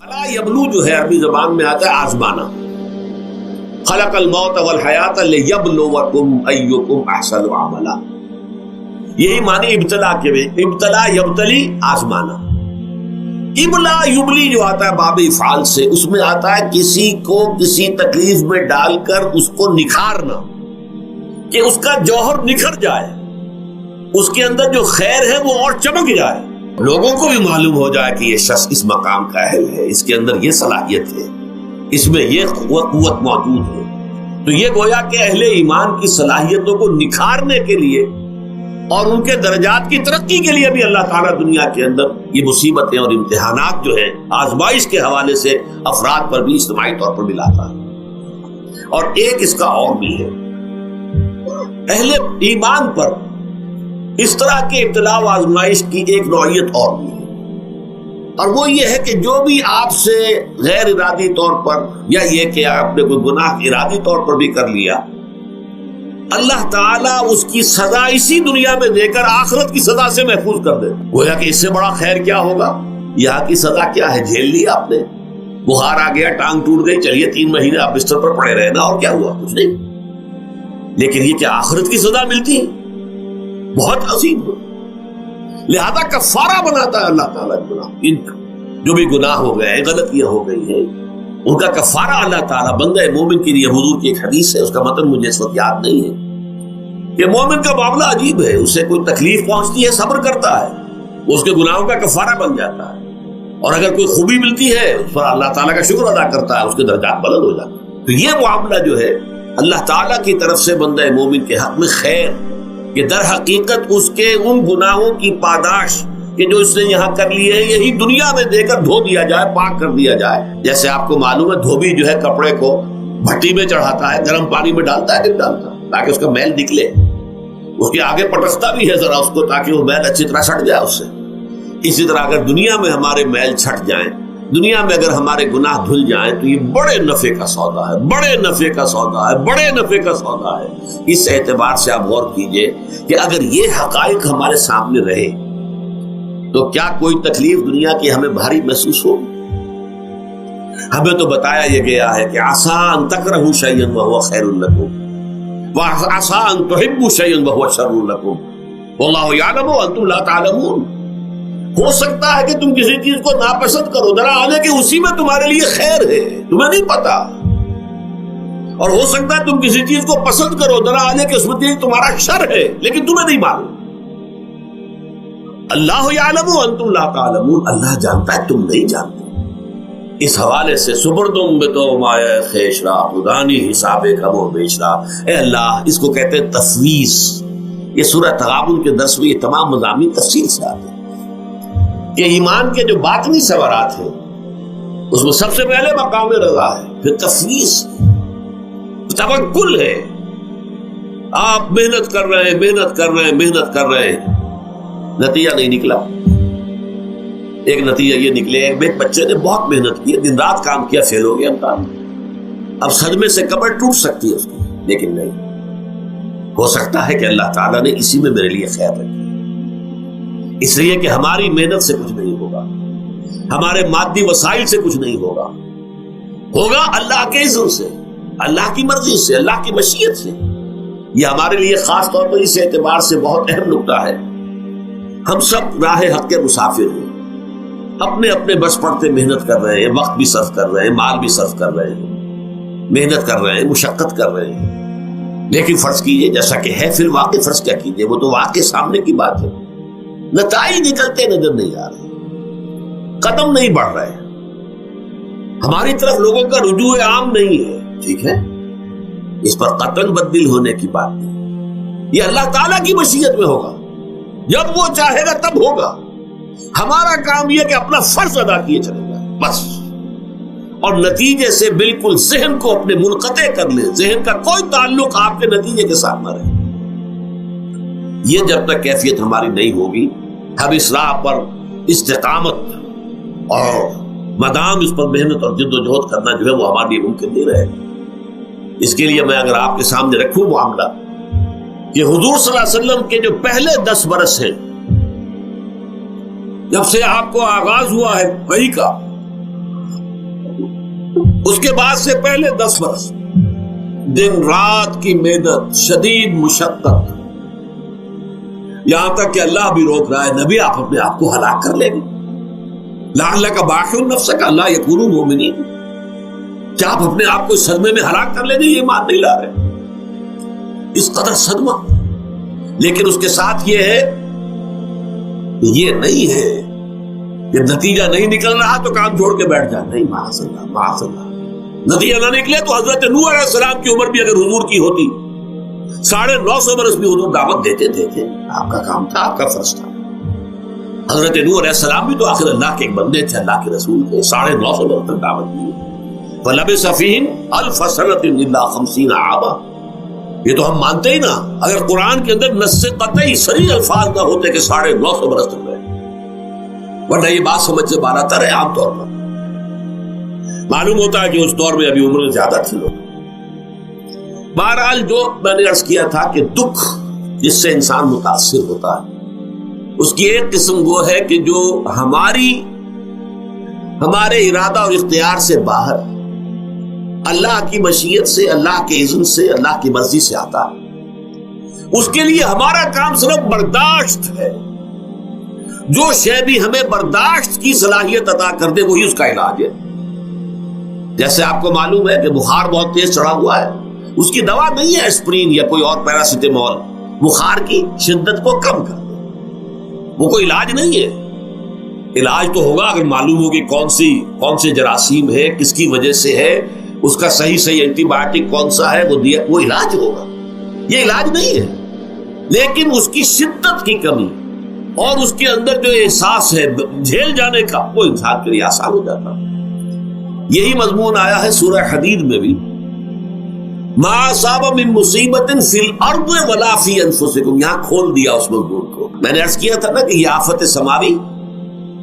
الا یبلو جو ہے عربی زبان میں آتا ہے آزمانا. خلق الموت والحیات لیبلوکم ایکم احسن عملا. یہی معنی ابتلا کے بھی. ابتلا یبتلی آزمانا. ابلا یبلی جو آتا ہے باب افعال سے، اس میں آتا ہے کسی کو کسی تکلیف میں ڈال کر اس کو نکھارنا، کہ اس کا جوہر نکھر جائے، اس کے اندر جو خیر ہے وہ اور چمک جائے، لوگوں کو بھی معلوم ہو جائے کہ یہ شخص اس مقام کا اہل ہے، اس کے اندر یہ صلاحیت ہے، اس میں یہ قوت موجود ہے. تو یہ گویا کہ اہل ایمان کی صلاحیتوں کو نکھارنے کے لیے اور ان کے درجات کی ترقی کے لیے بھی اللہ تعالیٰ دنیا کے اندر یہ مصیبتیں اور امتحانات جو ہیں آزمائش کے حوالے سے افراد پر بھی اجتماعی طور پر بھی لاتا ہے. اور ایک اس کا اور بھی ہے، اہل ایمان پر اس طرح کے ابتلاء و آزمائش کی ایک نوعیت اور بھی ہے، اور وہ یہ ہے کہ جو بھی آپ سے غیر ارادی طور پر یا یہ کہ آپ نے کوئی گناہ ارادی طور پر بھی کر لیا، اللہ تعالیٰ اس کی سزا اسی دنیا میں دے کر آخرت کی سزا سے محفوظ کر دے. گویا کہ اس سے بڑا خیر کیا ہوگا؟ یہاں کی سزا کیا ہے؟ جھیل لی آپ نے، بخار آ گیا، ٹانگ ٹوٹ گئی، چلیے 3 مہینے آپ بستر پر پڑے رہے نا، اور کیا ہوا؟ کچھ نہیں. لیکن یہ کہ آخرت کی سزا ملتی ہے بہت عظیم ہو. لہذا کفارہ بناتا ہے اللہ تعالیٰ گناہ، جو بھی گناہ ہو گئے ہیں، غلطیاں ہو گئی ہیں، ان کا کفارہ اللہ تعالیٰ بندہ مومن کے لیے. حضور کی ایک حدیث ہے، اس کا متن مجھے اس وقت یاد نہیں ہے، کہ مومن کا معاملہ عجیب ہے. اسے کوئی تکلیف پہنچتی ہے، صبر کرتا ہے، وہ اس کے گناہوں کا کفارہ بن جاتا ہے، اور اگر کوئی خوبی ملتی ہے اس پر اللہ تعالیٰ کا شکر ادا کرتا ہے، اس کے درجات بلند ہو جاتے ہیں. تو یہ معاملہ جو ہے اللہ تعالیٰ کی طرف سے بندہ مومن کے حق میں خیر، کہ در حقیقت اس کے ان گناہوں کی پاداش کہ جو اس نے یہاں کر لیے ہیں، یہی دنیا میں دے کر دھو دیا جائے، پاک کر دیا جائے. جیسے آپ کو معلوم ہے دھوبی جو ہے کپڑے کو بھٹی میں چڑھاتا ہے، گرم پانی میں ڈالتا ہے کہ ڈالتا تاکہ اس کا میل نکلے، اس کے آگے پٹکتا بھی ہے ذرا اس کو تاکہ وہ میل اچھی طرح چھٹ جائے اس سے. اسی طرح اگر دنیا میں ہمارے میل چھٹ جائیں، دنیا میں اگر ہمارے گناہ دھل جائیں، تو یہ بڑے نفع کا سودا ہے، بڑے نفع کا سودا ہے، بڑے نفع کا سودا ہے. اس اعتبار سے آپ غور کیجئے کہ اگر یہ حقائق ہمارے سامنے رہے تو کیا کوئی تکلیف دنیا کی ہمیں بھاری محسوس ہوگی؟ ہمیں تو بتایا یہ گیا ہے کہ عسیٰ ان تکرہوا شیئا وہو خیر لکم وعسیٰ ان تحبوا شیئا وہو شر لکم واللہ یعلم وانتم لا تعلمون. ہو سکتا ہے کہ تم کسی چیز کو ناپسند کرو، ذرا آنے کہ اسی میں تمہارے لیے خیر ہے، تمہیں نہیں پتا. اور ہو سکتا ہے تم کسی چیز کو پسند کرو، ذرا آنے کہ اس میں تمہارا شر ہے، لیکن تمہیں نہیں معلوم. اللہ یعلم وانتم لا تعلمون، اللہ جانتا ہے تم نہیں جانتے. اس حوالے سے سبردم بتو مایا خیش را خدانی حساب کم و بیش را. اے اللہ، اس کو کہتے ہیں تفویض. یہ سورہ تغابن کے درس میں یہ تمام مضامین تفصیل سے آتے ہیں کہ ایمان کے جو باطنی ثمرات ہیں اس میں سب سے پہلے مقام رضا ہے، پھر تفویض، توکل ہے. آپ محنت کر رہے ہیں، محنت کر رہے ہیں، محنت کر رہے ہیں، نتیجہ نہیں نکلا. ایک نتیجہ یہ نکلے، ایک بچے نے بہت محنت کی، دن رات کام کیا، فیل ہو گیا امتحان. اب صدمے سے کمر ٹوٹ سکتی ہے اس کی، لیکن نہیں، ہو سکتا ہے کہ اللہ تعالیٰ نے اسی میں میرے لیے خیر رکھی. اس لیے کہ ہماری محنت سے کچھ نہیں ہوگا، ہمارے مادی وسائل سے کچھ نہیں ہوگا، ہوگا اللہ کے اذن سے، اللہ کی مرضی سے، اللہ کی مشیت سے. یہ ہمارے لیے خاص طور پر اس اعتبار سے بہت اہم نکتہ ہے. ہم سب راہ حق کے مسافر ہیں، اپنے اپنے بس پڑتے محنت کر رہے ہیں، وقت بھی صرف کر رہے ہیں، مال بھی صرف کر رہے ہیں، محنت کر رہے ہیں، مشقت کر رہے ہیں. لیکن فرض کیجئے جیسا کہ ہے، پھر واقع فرض کیا کیجئے، وہ تو واقع سامنے کی بات ہے، نتائج نکلتے نظر نہیں آ رہے، قدم نہیں بڑھ رہے، ہماری طرف لوگوں کا رجوع عام نہیں ہے. ٹھیک ہے، اس پر قطعاً بدل ہونے کی بات نہیں. یہ اللہ تعالیٰ کی مشیت میں ہوگا، جب وہ چاہے گا تب ہوگا. ہمارا کام یہ کہ اپنا فرض ادا کیے چلے جائیں بس، اور نتیجے سے بالکل ذہن کو اپنے منقطع کر لیں، ذہن کا کوئی تعلق آپ کے نتیجے کے ساتھ نہ رہے. یہ جب تک کیفیت ہماری نہیں ہوگی، ہم اس راہ پر استقامت اور مدام اس پر محنت اور جد و جہد کرنا جو ہے وہ ہمارے لیے ممکن نہیں رہے. اس کے لیے میں اگر آپ کے سامنے رکھوں معاملہ کہ حضور صلی اللہ علیہ وسلم کے جو پہلے 10 برس ہیں، جب سے آپ کو آغاز ہوا ہے وحی کا، اس کے بعد سے پہلے 10 برس دن رات کی محنت، شدید مشقت، یہاں تک کہ اللہ بھی روک رہا ہے نبی آپ اپنے آپ کو ہلاک کر لیں گے، لعلک باخع نفسک الا یکونوا مؤمنین، کیا آپ اپنے آپ کو اس صدمے میں ہلاک کر لیں گے؟ یہ ایمان نہیں لا رہے، اس قدر صدمہ۔ لیکن اس کے ساتھ یہ ہے، یہ نہیں ہے کہ نتیجہ نہیں نکل رہا تو کام چھوڑ کے بیٹھ جائے، نہیں، معاذ اللہ معاذ اللہ۔ نتیجہ نہ نکلے تو حضرت نوح علیہ السلام کی عمر بھی اگر حضور کی ہوتی 950 برس بھی حضور دعوت دیتے تھے، آپ کا کام تھا، آپ کا فرض تھا۔ حضرت نوح علیہ السلام بھی تو آخر اللہ کے ایک بندے تھے، اللہ کے رسول تھے، 950 برس تک دعوت دی۔ فَلَبِثَ فِيهِمْ أَلْفَ سَنَةٍ إِلَّا 50 عَامًا، یہ تو ہم مانتے ہی نا، اگر قرآن کے اندر نص قطعی صریح الفاظ نہ ہوتے کہ 950 برس تک رہے، ورنہ یہ بات سمجھ سے بالا تر ہے۔ عام طور پر معلوم ہوتا ہے کہ اس دور میں ابھی عمر زیادہ تھی لوگ۔ بہرحال جو میں نے عرض کیا تھا کہ دکھ جس سے انسان متاثر ہوتا ہے اس کی ایک قسم وہ ہے کہ جو ہمارے ارادہ اور اختیار سے باہر، اللہ کی مشیت سے، اللہ کے اذن سے، اللہ کی مرضی سے آتا ہے۔ اس کے لیے ہمارا کام صرف برداشت ہے۔ جو شے بھی ہمیں برداشت کی صلاحیت عطا کر دے وہی اس کا علاج ہے۔ جیسے آپ کو معلوم ہے کہ بخار بہت تیز چڑھا ہوا ہے، اس کی دوا نہیں ہے اسپرین یا کوئی اور پیراسیٹامول، بخار کی شدت کو کم کر دے، وہ کوئی علاج نہیں ہے۔ علاج تو ہوگا اگر معلوم ہو کہ کون سے جراثیم ہے، کس کی وجہ سے ہے، اس کا صحیح اینٹی بایوٹک کون سا ہے، وہ علاج ہوگا۔ یہ علاج نہیں ہے، لیکن اس کی شدت کی کمی اور اس کے اندر جو احساس ہے جھیل جانے کا، وہ انسان کے لیے آسان ہو جاتا۔ یہی مضمون آیا ہے سورہ حدید میں بھی، ما اصاب من مصیبت فی الارض ولا فی انفسکم، یہاں کھول دیا اس مضمون کو۔ میں نے عرض کیا تھا نا کہ یہ آفت سماوی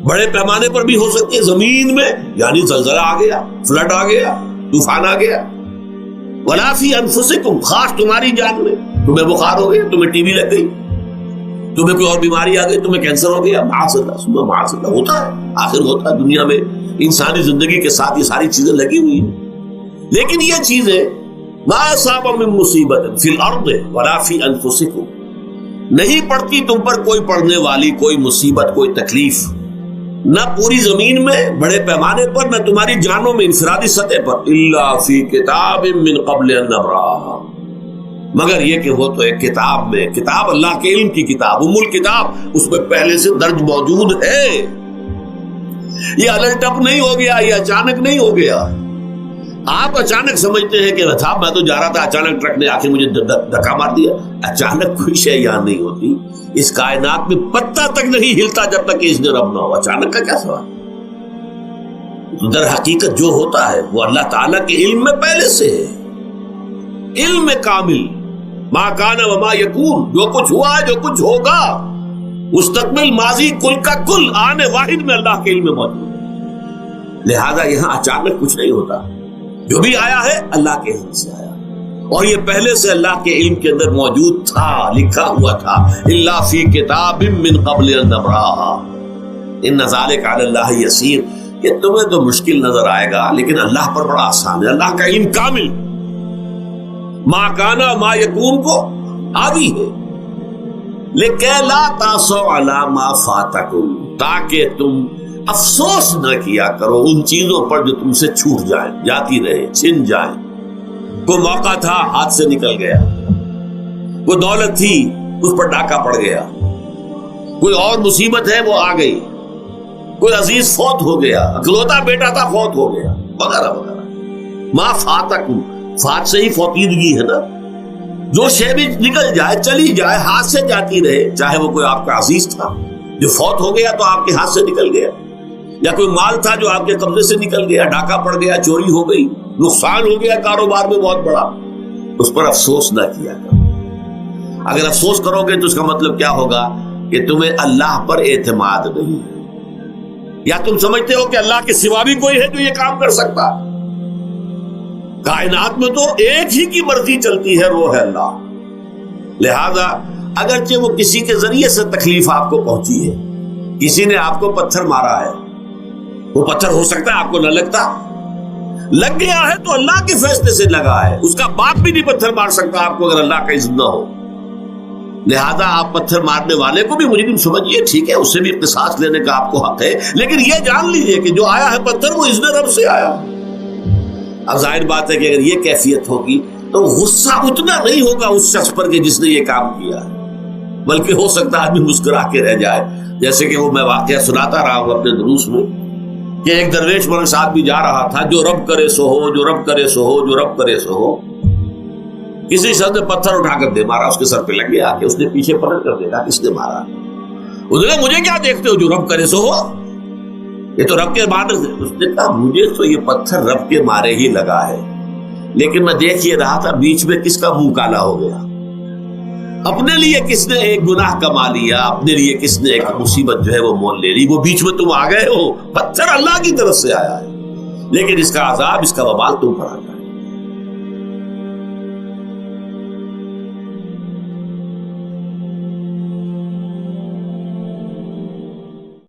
بڑے پیمانے پر بھی ہو سکتی ہے، زمین میں یعنی زلزلہ آ گیا، فلڈ آ گیا، طوفان آ گیا، ولا فی انفسکم، خاص تمہاری جان میں، تمہیں بخار ہو گیا، تمہیں ٹی بی لگ گئی، تمہیں کوئی اور بیماری آ گئی، تمہیں کینسر ہو گیا، معاذ اللہ معاذ اللہ، ہوتا ہے، آخر ہوتا ہے، دنیا میں انسانی زندگی کے ساتھ یہ ساری چیزیں لگی ہوئی ہیں۔ لیکن یہ چیزیں ما اصاب من مصیبت فی الارض ولا فی انفسکم، نہیں پڑتی تم پر کوئی پڑنے والی کوئی مصیبت، کوئی تکلیف، نہ پوری زمین میں بڑے پیمانے پر، نہ تمہاری جانوں میں انفرادی سطح پر، الا فی کتاب من قبل ان نبرأھا، مگر یہ کہ وہ تو ایک کتاب میں، کتاب اللہ کے علم کی کتاب، ام الکتاب، اس میں پہلے سے درج موجود ہے۔ یہ الٹ اپ نہیں ہو گیا، یہ اچانک نہیں ہو گیا۔ آپ اچانک سمجھتے ہیں کہ صاحب میں تو جا رہا تھا، اچانک ٹرک نے آ کے مجھے دھکا مار دیا۔ اچانک کوئی شے یہاں نہیں ہوتی، اس کائنات میں پتہ تک نہیں ہلتا جب تک کہ اس نے رب نہ ہو۔ اچانک کا کیا سوال؟ در حقیقت جو ہوتا ہے وہ اللہ تعالیٰ کے علم میں پہلے سے ہے، علم میں کامل، ما کان وما یکون، جو کچھ ہوا ہے، جو کچھ ہوگا، مستقبل، ماضی، کل کا کل، آنے واحد میں اللہ کے علم میں موجود ہے۔ لہذا یہاں اچانک کچھ نہیں ہوتا، جو بھی آیا ہے اللہ کے علم سے آیا، اور یہ پہلے سے اللہ کے علم کے اندر موجود تھا، لکھا ہوا تھا، الا فی کتاب من قبل ان نبرأھا ان ذلک علی اللہ یسیر۔ یہ تمہیں تو مشکل نظر آئے گا لیکن اللہ پر بڑا آسان ہے، اللہ کا علم کامل، ما کانا ما یکون کو حاوی ہے۔ لِکَیْ لَا تَأْسَوْا عَلَىٰ مَا فَاتَکُم، تاکہ تم افسوس نہ کیا کرو ان چیزوں پر جو تم سے چھوٹ جائیں، جاتی رہے، چھن جائیں۔ کوئی موقع تھا ہاتھ سے نکل گیا، کوئی دولت تھی اس پر ڈاکہ پڑ گیا، کوئی اور مصیبت ہے وہ آ گئی، کوئی عزیز فوت ہو گیا، اکلوتا بیٹا تھا فوت ہو گیا، وغیرہ وغیرہ۔ ما فاتکم، فات سے ہی فوتیدگی ہے نا، جو شے بھی نکل جائے، چلی جائے، ہاتھ سے جاتی رہے، چاہے وہ کوئی آپ کا عزیز تھا جو فوت ہو گیا تو آپ کے ہاتھ سے نکل گیا، یا کوئی مال تھا جو آپ کے قبضے سے نکل گیا، ڈاکہ پڑ گیا، چوری ہو گئی، نقصان ہو گیا کاروبار میں بہت بڑا، اس پر افسوس نہ کیا کرو۔ اگر افسوس کرو گے تو اس کا مطلب کیا ہوگا کہ تمہیں اللہ پر اعتماد نہیں ہے، یا تم سمجھتے ہو کہ اللہ کے سوا بھی کوئی ہے جو یہ کام کر سکتا۔ کائنات میں تو ایک ہی کی مرضی چلتی ہے، وہ ہے اللہ۔ لہذا اگرچہ وہ کسی کے ذریعے سے تکلیف آپ کو پہنچی ہے، کسی نے آپ کو پتھر مارا ہے، وہ پتھر ہو سکتا ہے آپ کو نہ لگتا، لگ گیا ہے تو اللہ کے فیصلے سے لگا ہے، اس کا باپ بھی نہیں پتھر مار سکتا آپ کو اگر اللہ کا اذن نہ ہو. لہذا آپ پتھر مارنے والے کو بھی مجرم سمجھیے، ٹھیک ہے، اس سے بھی قصاص لینے کا آپ کو حق ہے، لیکن یہ جان لیجئے کہ جو آیا ہے پتھر وہ اذن رب سے آیا. اب ظاہر بات ہے کہ اگر یہ کیفیت ہوگی تو غصہ اتنا نہیں ہوگا اس شخص پر کہ جس نے یہ کام کیا ہے، بلکہ ہو سکتا ہے آدمی مسکرا کے رہ جائے. جیسے کہ وہ میں واقعہ سناتا رہا ہوں اپنے دروس میں کہ ایک درویش میرے ساتھ بھی جا رہا تھا، جو رب کرے سو ہو، جو رب کرے سو ہو، جو رب کرے سو ہو. کسی شخص نے پتھر اٹھا کر دے مارا، اس کے سر پہ لگ گیا کہ اس نے پیچھے پلٹ کر دیکھا کس نے مارا. اس نے کہا مجھے کیا دیکھتے ہو، جو رب کرے سو ہو، یہ تو رب کے مارے سے. اس نے کہا مجھے تو یہ پتھر رب کے مارے ہی لگا ہے، لیکن میں دیکھ یہ رہا تھا بیچ میں کس کا منہ کالا ہو گیا، اپنے لیے کس نے ایک گناہ کما لیا، اپنے لیے کس نے ایک مصیبت جو ہے وہ مول لے لی، وہ بیچ میں تم آ گئے ہو. پتھر اللہ کی طرف سے آیا ہے، لیکن اس کا عذاب، اس کا وبال تم پر آ جائے.